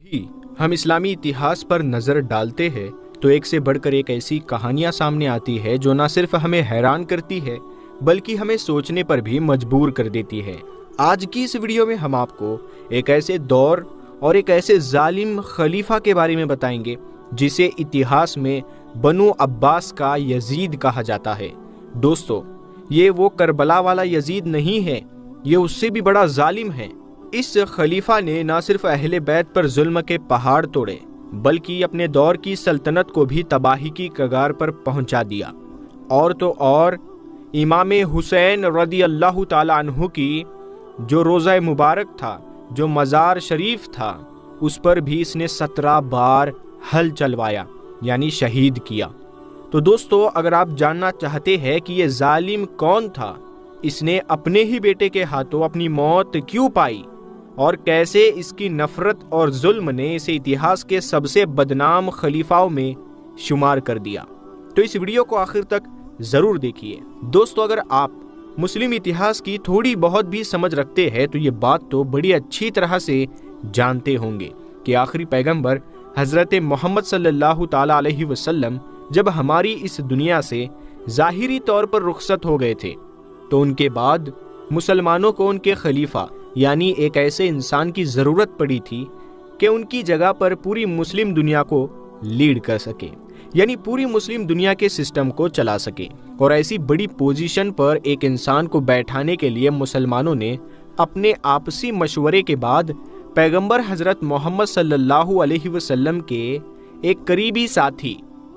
بھی ہم اسلامی اتہاس پر نظر ڈالتے ہیں تو ایک سے بڑھ کر ایک ایسی کہانیاں سامنے آتی ہے جو نہ صرف ہمیں حیران کرتی ہے بلکہ ہمیں سوچنے پر بھی مجبور کر دیتی ہے۔ آج کی اس ویڈیو میں ہم آپ کو ایک ایسے دور اور ایک ایسے ظالم خلیفہ کے بارے میں بتائیں گے جسے اتہاس میں بنو عباس کا یزید کہا جاتا ہے۔ دوستو، یہ وہ کربلا والا یزید نہیں ہے، یہ اس سے بھی بڑا ظالم ہے۔ اس خلیفہ نے نہ صرف اہل بیت پر ظلم کے پہاڑ توڑے بلکہ اپنے دور کی سلطنت کو بھی تباہی کی کگار پر پہنچا دیا، اور تو اور امام حسین رضی اللہ تعالی عنہ کی جو روضہ مبارک تھا، جو مزار شریف تھا، اس پر بھی اس نے 17 بار حل چلوایا، یعنی شہید کیا۔ تو دوستو، اگر آپ جاننا چاہتے ہیں کہ یہ ظالم کون تھا، اس نے اپنے ہی بیٹے کے ہاتھوں اپنی موت کیوں پائی اور کیسے اس کی نفرت اور ظلم نے اسے اتہاس کے سب سے بدنام خلیفاؤں میں شمار کر دیا، تو اس ویڈیو کو آخر تک ضرور دیکھیے۔ دوستو، اگر آپ مسلم اتہاس کی تھوڑی بہت بھی سمجھ رکھتے ہیں تو یہ بات تو بڑی اچھی طرح سے جانتے ہوں گے کہ آخری پیغمبر حضرت محمد صلی اللہ تعالی علیہ وسلم جب ہماری اس دنیا سے ظاہری طور پر رخصت ہو گئے تھے تو ان کے بعد مسلمانوں کو ان کے خلیفہ یعنی ایک ایسے انسان کی ضرورت پڑی تھی کہ ان کی جگہ پر پوری مسلم دنیا کو لیڈ کر سکے، یعنی پوری مسلم دنیا کے سسٹم کو چلا سکے۔ اور ایسی بڑی پوزیشن پر ایک انسان کو بیٹھانے کے لیے مسلمانوں نے اپنے آپسی مشورے کے بعد پیغمبر حضرت محمد صلی اللہ علیہ وسلم کے ایک قریبی ساتھی،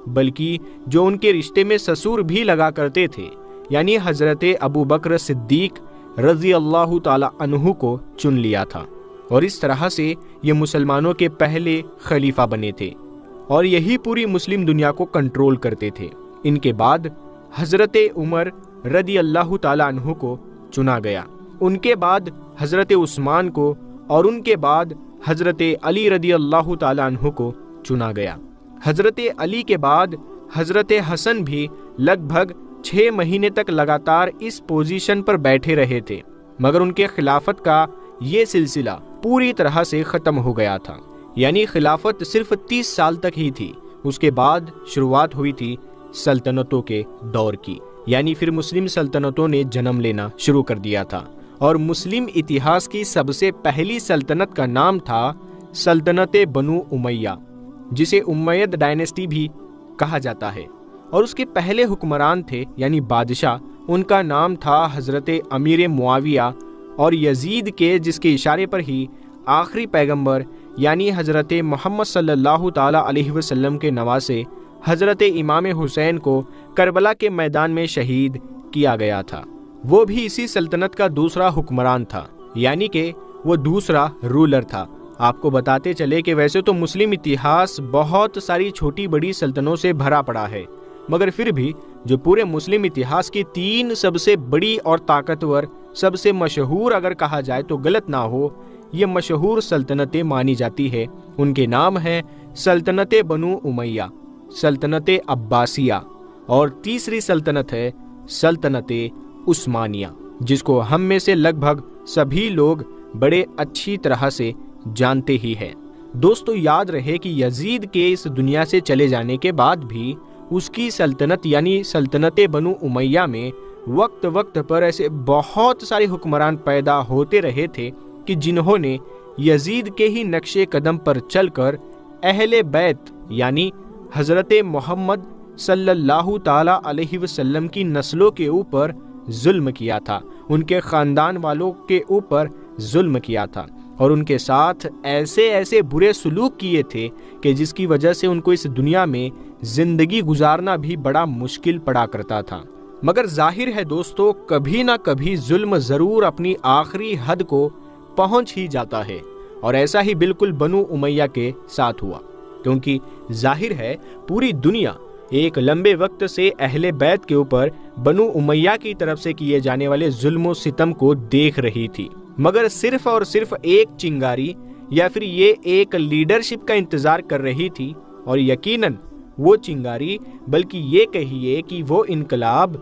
بلکہ جو ان کے رشتے میں سسور بھی لگا کرتے تھے، یعنی حضرت ابو بکر صدیق رضی اللہ تعالی عنہ کو چن لیا تھا، اور اس طرح سے یہ مسلمانوں کے پہلے خلیفہ بنے تھے اور یہی پوری مسلم دنیا کو کنٹرول کرتے تھے۔ ان کے بعد حضرت عمر رضی اللہ تعالی عنہ کو چنا گیا، ان کے بعد حضرت عثمان کو، اور ان کے بعد حضرت علی رضی اللہ تعالی عنہ کو چنا گیا۔ حضرت علی کے بعد حضرت حسن بھی لگ بھگ 6 مہینے تک لگاتار اس پوزیشن پر بیٹھے رہے تھے، مگر ان کے خلافت کا یہ سلسلہ پوری طرح سے ختم ہو گیا تھا، یعنی خلافت صرف 30 سال تک ہی تھی۔ اس کے بعد شروعات ہوئی تھی سلطنتوں کے دور کی، یعنی پھر مسلم سلطنتوں نے جنم لینا شروع کر دیا تھا، اور مسلم اتہاس کی سب سے پہلی سلطنت کا نام تھا سلطنت بنو امیہ، جسے امید ڈائنیسٹی بھی کہا جاتا ہے، اور اس کے پہلے حکمران تھے یعنی بادشاہ، ان کا نام تھا حضرت امیر معاویہ، اور یزید کے جس کے اشارے پر ہی آخری پیغمبر یعنی حضرت محمد صلی اللہ تعالی علیہ وسلم کے نواسے حضرت امام حسین کو کربلا کے میدان میں شہید کیا گیا تھا، وہ بھی اسی سلطنت کا دوسرا حکمران تھا، یعنی کہ وہ دوسرا رولر تھا۔ آپ کو بتاتے چلے کہ ویسے تو مسلم اتہاس بہت ساری چھوٹی بڑی سلطنتوں سے بھرا پڑا ہے، مگر پھر بھی جو پورے مسلم اتہاس کی 3 سب سے بڑی اور طاقتور، سب سے مشہور اگر کہا جائے تو غلط نہ ہو، یہ مشہور سلطنتیں مانی جاتی ہے، ان کے نام ہیں سلطنت بنو امیہ، سلطنت عباسیہ، اور تیسری سلطنت ہے سلطنت عثمانیہ، جس کو ہم میں سے لگ بھگ سبھی لوگ بڑے اچھی طرح سے جانتے ہی ہیں۔ دوستو، یاد رہے کہ یزید کے اس دنیا سے چلے جانے کے بعد بھی اس کی سلطنت یعنی سلطنت بنو امیہ میں وقت وقت پر ایسے بہت سارے حکمران پیدا ہوتے رہے تھے کہ جنہوں نے یزید کے ہی نقش قدم پر چل کر اہل بیت یعنی حضرت محمد صلی اللہ تعالی علیہ وسلم کی نسلوں کے اوپر ظلم کیا تھا، ان کے خاندان والوں کے اوپر ظلم کیا تھا، اور ان کے ساتھ ایسے برے سلوک کیے تھے کہ جس کی وجہ سے ان کو اس دنیا میں زندگی گزارنا بھی بڑا مشکل پڑا کرتا تھا۔ مگر ظاہر ہے دوستو، کبھی نہ کبھی ظلم ضرور اپنی آخری حد کو پہنچ ہی جاتا ہے، اور ایسا ہی بالکل بنو امیہ کے ساتھ ہوا، کیونکہ ظاہر ہے پوری دنیا ایک لمبے وقت سے اہل بیت کے اوپر بنو امیہ کی طرف سے کیے جانے والے ظلم و ستم کو دیکھ رہی تھی، مگر صرف اور صرف ایک چنگاری یا پھر یہ ایک لیڈرشپ کا انتظار کر رہی تھی، اور یقیناً وہ چنگاری بلکہ یہ کہیے کہ وہ انقلاب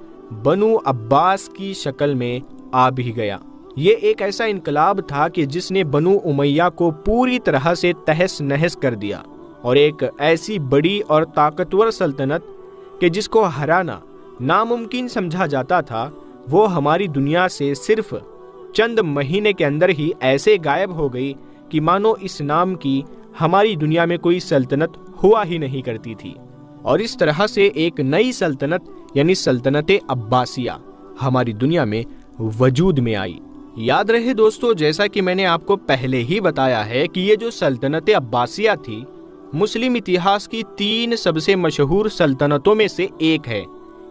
بنو عباس کی شکل میں آ بھی گیا، یہ ایک ایسا انقلاب تھا کہ جس نے بنو امیہ کو پوری طرح سے تہس نہس کر دیا، اور ایک ایسی بڑی اور طاقتور سلطنت کہ جس کو ہرانا ناممکن سمجھا جاتا تھا، وہ ہماری دنیا سے صرف چند مہینے کے اندر ہی ایسے غائب ہو گئی کہ مانو اس نام کی ہماری دنیا میں کوئی سلطنت ہوا ہی نہیں کرتی تھی۔ اور اس طرح سے ایک نئی سلطنت یعنی سلطنت عباسیہ ہماری دنیا میں وجود میں آئی۔ یاد رہے دوستو، جیسا کہ میں نے آپ کو پہلے ہی بتایا ہے کہ یہ جو سلطنت عباسیہ تھی، مسلم اتہاس کی 3 سب سے مشہور سلطنتوں میں سے ایک ہے۔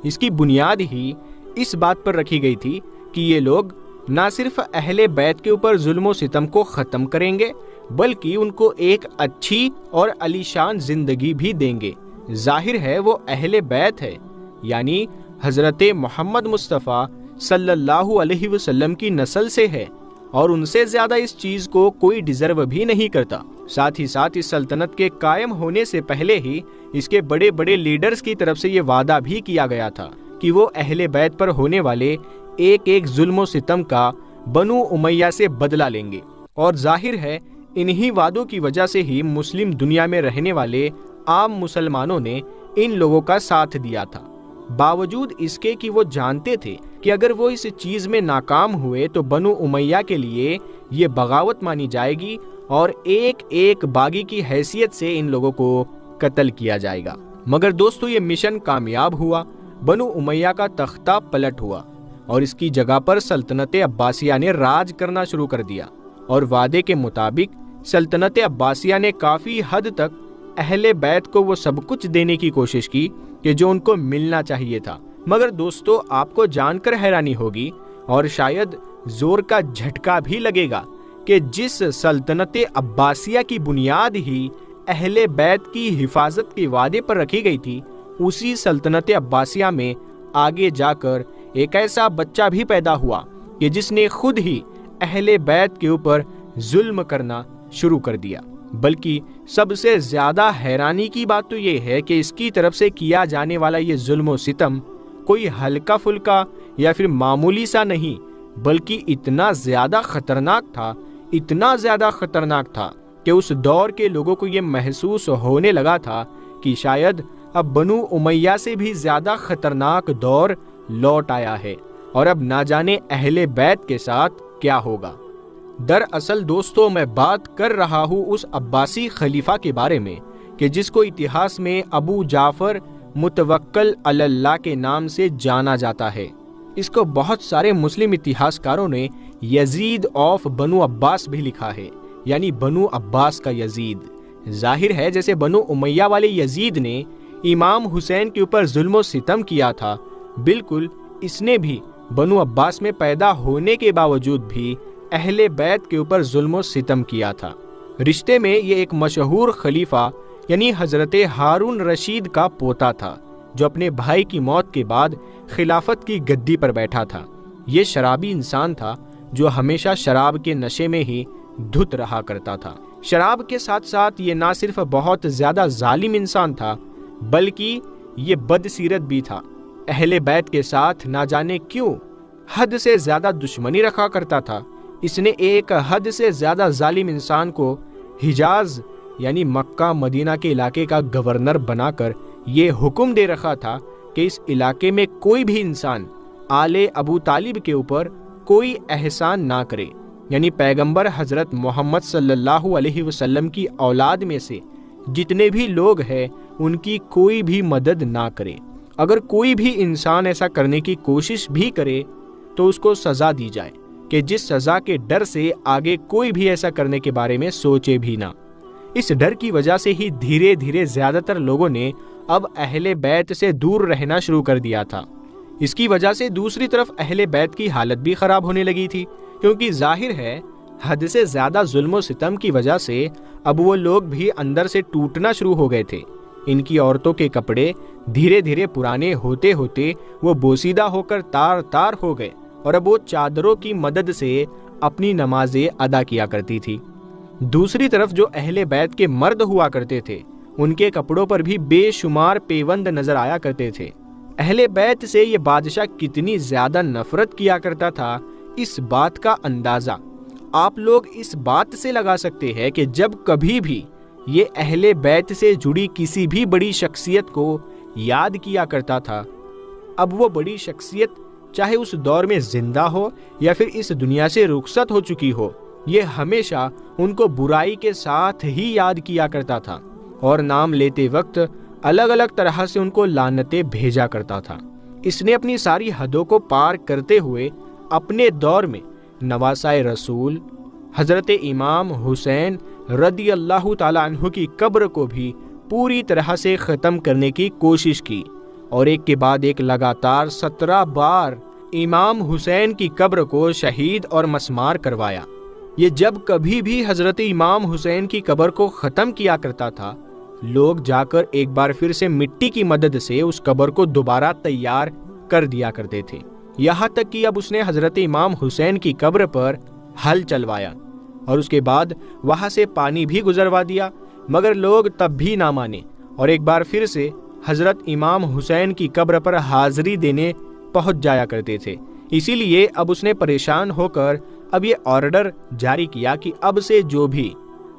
اس کی بنیاد ہی اس بات پر رکھی گئی تھی کہ یہ لوگ نہ صرف اہل بیت کے اوپر ظلم و ستم کو ختم کریں گے، بلکہ ان کو ایک اچھی اور عالیشان زندگی بھی دیں گے۔ ظاہر ہے وہ اہل بیت ہے، یعنی حضرت محمد مصطفیٰ صلی اللہ علیہ وسلم کی نسل سے ہے، اور ان سے زیادہ اس چیز کو کوئی ڈیزرو بھی نہیں کرتا۔ ساتھ ہی ساتھ اس سلطنت کے قائم ہونے سے پہلے ہی اس کے بڑے بڑے لیڈرز کی طرف سے یہ وعدہ بھی کیا گیا تھا کہ وہ اہل بیت پر ہونے والے ایک ایک ظلم و ستم کا بنو امیہ سے بدلہ لیں گے، اور ظاہر ہے انہی وعدوں کی وجہ سے ہی مسلم دنیا میں رہنے والے عام مسلمانوں نے ان لوگوں کا ساتھ دیا تھا، باوجود اس کے کہ وہ جانتے تھے کہ اگر وہ اس چیز میں ناکام ہوئے تو بنو امیہ کے لیے یہ بغاوت مانی جائے گی اور ایک ایک باغی کی حیثیت سے ان لوگوں کو قتل کیا جائے گا۔ مگر دوستو یہ مشن کامیاب ہوا، بنو امیہ کا تختہ پلٹ ہوا اور اس کی جگہ پر سلطنت عباسیہ نے راج کرنا شروع کر دیا، اور وعدے کے مطابق سلطنت عباسیہ نے کافی حد تک اہل بیت کو وہ سب کچھ دینے کی کوشش کی کہ جو ان کو ملنا چاہیے تھا۔ مگر دوستو آپ کو جان کر حیرانی ہوگی اور شاید زور کا جھٹکا بھی لگے گا کہ جس سلطنت عباسیہ کی بنیاد ہی اہل بیت کی حفاظت کے وعدے پر رکھی گئی تھی، اسی سلطنت عباسیہ میں آگے جا کر ایک ایسا بچہ بھی پیدا ہوا کہ جس نے خود ہی اہل بیت کے اوپر ظلم کرنا شروع کر دیا۔ بلکہ سب سے زیادہ حیرانی کی بات تو یہ ہے کہ اس کی طرف سے کیا جانے والا یہ ظلم و ستم کوئی ہلکا پھلکا یا پھر معمولی سا نہیں، بلکہ اتنا زیادہ خطرناک تھا، اتنا زیادہ خطرناک تھا کہ اس دور کے لوگوں کو یہ محسوس ہونے لگا تھا کہ شاید اب بنو امیہ سے بھی زیادہ خطرناک دور لوٹ آیا ہے، اور اب نہ جانے اہل بیت کے ساتھ کیا ہوگا۔ دراصل دوستو میں بات کر رہا ہوں اس عباسی خلیفہ کے بارے میں کہ جس کو اتہاس میں ابو جعفر متوکل علی اللہ کے نام سے جانا جاتا ہے۔ اس کو بہت سارے مسلم اتہاسکاروں نے یزید آف بنو عباس بھی لکھا ہے، یعنی بنو عباس کا یزید۔ ظاہر ہے جیسے بنو امیہ والے یزید نے امام حسین کے اوپر ظلم و ستم کیا تھا، بالکل اس نے بھی بنو عباس میں پیدا ہونے کے باوجود بھی اہل بیت کے اوپر ظلم و ستم کیا تھا۔ رشتے میں یہ ایک مشہور خلیفہ یعنی حضرت ہارون رشید کا پوتا تھا، جو اپنے بھائی کی موت کے بعد خلافت کی گدی پر بیٹھا تھا۔ یہ شرابی انسان تھا جو ہمیشہ شراب کے نشے میں ہی دھت رہا کرتا تھا۔ شراب کے ساتھ ساتھ یہ نہ صرف بہت زیادہ ظالم انسان تھا، بلکہ یہ بدسیرت بھی تھا۔ اہل بیت کے ساتھ نہ جانے کیوں حد سے زیادہ دشمنی رکھا کرتا تھا۔ اس نے ایک حد سے زیادہ ظالم انسان کو حجاز یعنی مکہ مدینہ کے علاقے کا گورنر بنا کر یہ حکم دے رکھا تھا کہ اس علاقے میں کوئی بھی انسان آل ابو طالب کے اوپر کوئی احسان نہ کرے، یعنی پیغمبر حضرت محمد صلی اللہ علیہ وسلم کی اولاد میں سے جتنے بھی لوگ ہیں ان کی کوئی بھی مدد نہ کرے۔ اگر کوئی بھی انسان ایسا کرنے کی کوشش بھی کرے تو اس کو سزا دی جائے، کہ جس سزا کے ڈر سے آگے کوئی بھی ایسا کرنے کے بارے میں سوچے بھی نہ۔ اس ڈر کی وجہ سے ہی دھیرے دھیرے زیادہ تر لوگوں نے اب اہل بیت سے دور رہنا شروع کر دیا تھا۔ اس کی وجہ سے دوسری طرف اہل بیت کی حالت بھی خراب ہونے لگی تھی، کیونکہ ظاہر ہے حد سے زیادہ ظلم و ستم کی وجہ سے اب وہ لوگ بھی اندر سے ٹوٹنا شروع ہو گئے تھے۔ ان کی عورتوں کے کپڑے دھیرے دھیرے پرانے ہوتے ہوتے وہ بوسیدہ ہو کر تار تار ہو گئے، اور اب وہ چادروں کی مدد سے اپنی نمازیں ادا کیا کرتی تھی۔ دوسری طرف جو اہل بیت کے مرد ہوا کرتے تھے ان کے کپڑوں پر بھی بے شمار پیوند نظر آیا کرتے تھے۔ اہل بیت سے یہ بادشاہ کتنی زیادہ نفرت کیا کرتا تھا اس بات کا اندازہ آپ لوگ اس بات سے لگا سکتے ہیں کہ جب کبھی بھی یہ اہل بیت سے جڑی کسی بھی بڑی شخصیت کو یاد کیا کرتا تھا، اب وہ بڑی شخصیت چاہے اس دور میں زندہ ہو یا پھر اس دنیا سے رخصت ہو چکی ہو، یہ ہمیشہ ان کو برائی کے ساتھ ہی یاد کیا کرتا تھا اور نام لیتے وقت الگ الگ طرح سے ان کو لعنتیں بھیجا کرتا تھا۔ اس نے اپنی ساری حدوں کو پار کرتے ہوئے اپنے دور میں نواسائے رسول حضرت امام حسین رضی اللہ تعالیٰ عنہ کی قبر کو بھی پوری طرح سے ختم کرنے کی کوشش کی اور ایک کے بعد ایک لگاتار 17 بار امام حسین کی قبر کو شہید اور مسمار کروایا۔ یہ جب کبھی بھی حضرت امام حسین کی قبر کو ختم کیا کرتا تھا، لوگ جا کر ایک بار پھر سے مٹی کی مدد سے اس قبر کو دوبارہ تیار کر دیا کرتے تھے، یہاں تک کہ اب اس نے حضرت امام حسین کی قبر پر ہل چلوایا اور اس کے بعد وہاں سے پانی بھی گزروا دیا، مگر لوگ تب بھی نہ مانے اور ایک بار پھر سے حضرت امام حسین کی قبر پر حاضری دینے پہنچ جایا کرتے تھے۔ اسی لیے اب اس نے پریشان ہو کر اب یہ آرڈر جاری کیا کہ اب سے جو بھی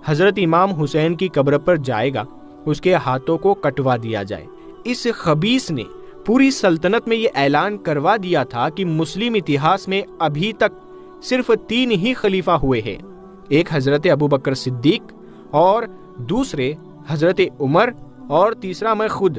حضرت امام حسین کی قبر پر جائے گا اس کے ہاتھوں کو کٹوا دیا جائے۔ اس خبیث نے پوری سلطنت میں یہ اعلان کروا دیا تھا کہ مسلم اتہاس میں ابھی تک صرف 3 ہی خلیفہ ہوئے ہیں، ایک حضرت ابوبکر صدیق اور دوسرے حضرت عمر اور تیسرا میں خود۔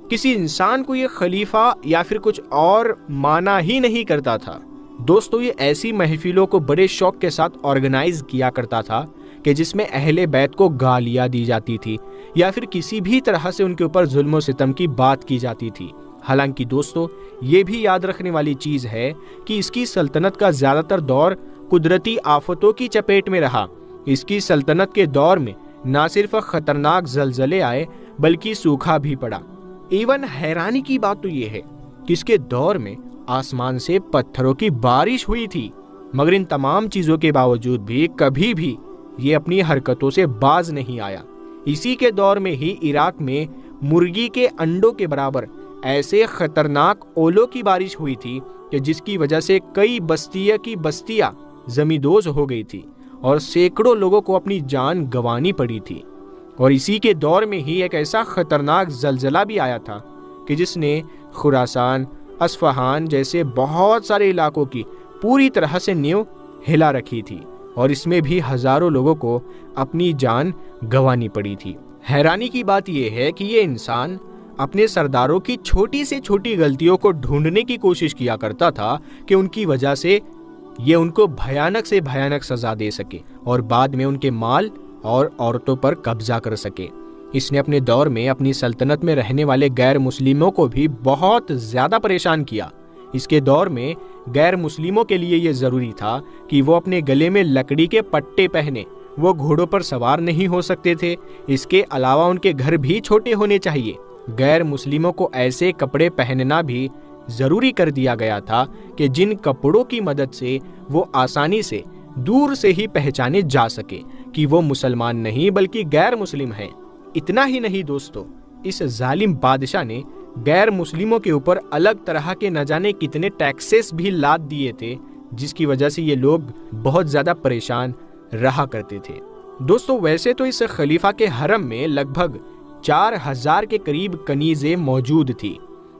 کسی انسان کو یہ خلیفہ یا پھر کچھ اور مانا ہی نہیں کرتا تھا۔ دوستو، یہ ایسی محفلوں کو بڑے شوق کے ساتھ آرگنائز کیا کرتا تھا کہ جس میں اہل بیت کو گالیاں دی جاتی تھی یا پھر کسی بھی طرح سے ان کے اوپر ظلم و ستم کی بات کی جاتی تھی۔ حالانکہ دوستو، یہ بھی یاد رکھنے والی چیز ہے کہ اس کی سلطنت کا زیادہ تر دور قدرتی آفتوں کی چپیٹ میں رہا۔ اس کی سلطنت کے دور میں نہ صرف خطرناک زلزلے آئے بلکہ سوکھا بھی پڑا۔ ایون حیرانی کی بات تو یہ ہے کہ اس کے دور میں آسمان سے پتھروں کی بارش ہوئی تھی، مگر ان تمام چیزوں کے باوجود بھی کبھی بھی یہ اپنی حرکتوں سے باز نہیں آیا۔ اسی کے دور میں ہی عراق میں مرغی کے انڈوں کے برابر ایسے خطرناک اولوں کی بارش ہوئی تھی کہ جس کی وجہ سے کئی بستیاں زمیندوز ہو گئی تھی اور سینکڑوں لوگوں کو اپنی جان گنوانی پڑی تھی۔ اور اسی کے دور میں ہی ایک ایسا خطرناک زلزلہ بھی آیا تھا کہ جس نے خراسان، اصفہان جیسے بہت سارے علاقوں کی پوری طرح سے نیو ہلا رکھی تھی اور اس میں بھی ہزاروں لوگوں کو اپنی جان گنوانی پڑی تھی۔ حیرانی کی بات یہ ہے کہ یہ انسان اپنے سرداروں کی چھوٹی سے چھوٹی غلطیوں کو ڈھونڈنے کی کوشش کیا کرتا تھا کہ ان کی وجہ سے یہ ان کو بھیانک سے بھیانک سزا دے سکے اور بعد میں ان کے مال اور عورتوں پر قبضہ کر سکے۔ اس نے اپنے دور میں اپنی سلطنت میں رہنے والے غیر مسلموں کو بھی بہت زیادہ پریشان کیا۔ اس کے دور میں غیر مسلموں کے لیے یہ ضروری تھا کہ وہ اپنے گلے میں لکڑی کے پٹے پہنے، وہ گھوڑوں پر سوار نہیں ہو سکتے تھے، اس کے علاوہ ان کے گھر بھی چھوٹے ہونے چاہیے۔ غیر مسلموں کو ایسے کپڑے پہننا بھی ضروری کر دیا گیا تھا کہ جن کپڑوں کی مدد سے وہ آسانی سے دور سے ہی پہچانے جا سکے کہ وہ مسلمان نہیں بلکہ غیر مسلم ہیں۔ اتنا ہی نہیں دوستو، اس ظالم بادشاہ نے غیر مسلموں کے اوپر الگ طرح کے نہ جانے کتنے ٹیکسز بھی لاد دیے تھے، جس کی وجہ سے یہ لوگ بہت زیادہ پریشان رہا کرتے تھے۔ دوستو، ویسے تو اس خلیفہ کے حرم میں لگ بھگ 4000 کے قریب کنیزیں موجود تھی،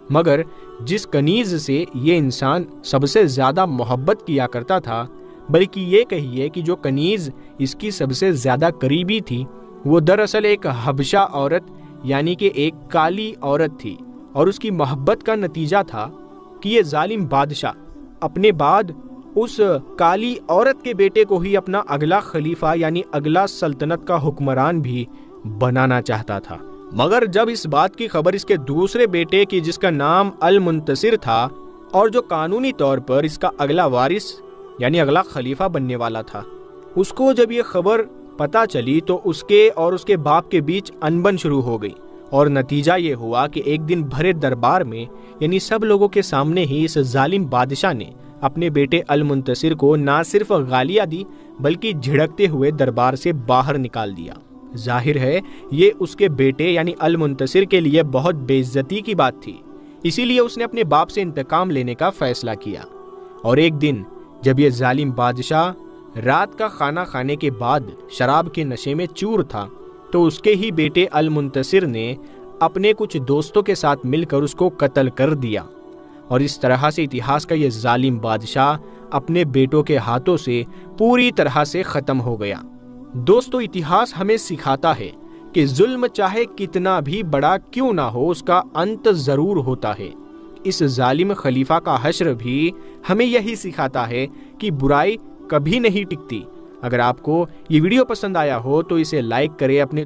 مگر جس کنیز سے یہ انسان سب سے زیادہ محبت کیا کرتا تھا، بلکہ یہ کہیے کہ جو کنیز اس کی سب سے زیادہ قریبی تھی، وہ دراصل ایک حبشہ عورت یعنی کہ ایک کالی عورت تھی، اور اس کی محبت کا نتیجہ تھا کہ یہ ظالم بادشاہ اپنے بعد اس کالی عورت کے بیٹے کو ہی اپنا اگلا خلیفہ یعنی اگلا سلطنت کا حکمران بھی بنانا چاہتا تھا۔ مگر جب اس بات کی خبر اس کے دوسرے بیٹے کی، جس کا نام المنتصر تھا اور جو قانونی طور پر اس کا اگلا وارث یعنی اگلا خلیفہ بننے والا تھا، اس کو جب یہ خبر پتہ چلی تو اس کے اور اس کے باپ کے بیچ انبن شروع ہو گئی، اور نتیجہ یہ ہوا کہ ایک دن بھرے دربار میں یعنی سب لوگوں کے سامنے ہی اس ظالم بادشاہ نے اپنے بیٹے المنتصر کو نہ صرف گالیاں دی بلکہ جھڑکتے ہوئے دربار سے باہر نکال دیا۔ ظاہر ہے یہ اس کے بیٹے یعنی المنتصر کے لیے بہت بے عزتی کی بات تھی، اسی لیے اس نے اپنے باپ سے انتقام لینے کا فیصلہ کیا، اور ایک دن جب یہ ظالم بادشاہ رات کا کھانا کھانے کے بعد شراب کے نشے میں چور تھا تو اس کے ہی بیٹے المنتصر نے اپنے کچھ دوستوں کے ساتھ مل کر اس کو قتل کر دیا، اور اس طرح سے اتہاس کا یہ ظالم بادشاہ اپنے بیٹوں کے ہاتھوں سے پوری طرح سے ختم ہو گیا۔ دوستو، اتہاس ہمیں سکھاتا ہے کہ ظلم چاہے کتنا بھی بڑا کیوں نہ ہو، اس کا انت ضرور ہوتا ہے۔ اس ظالم خلیفہ کا حشر بھی ہمیں یہی سکھاتا ہے کہ برائی کبھی نہیں ٹکتی۔ اگر آپ کو یہ ویڈیو پسند آیا ہو تو اسے لائک کریں، اپنے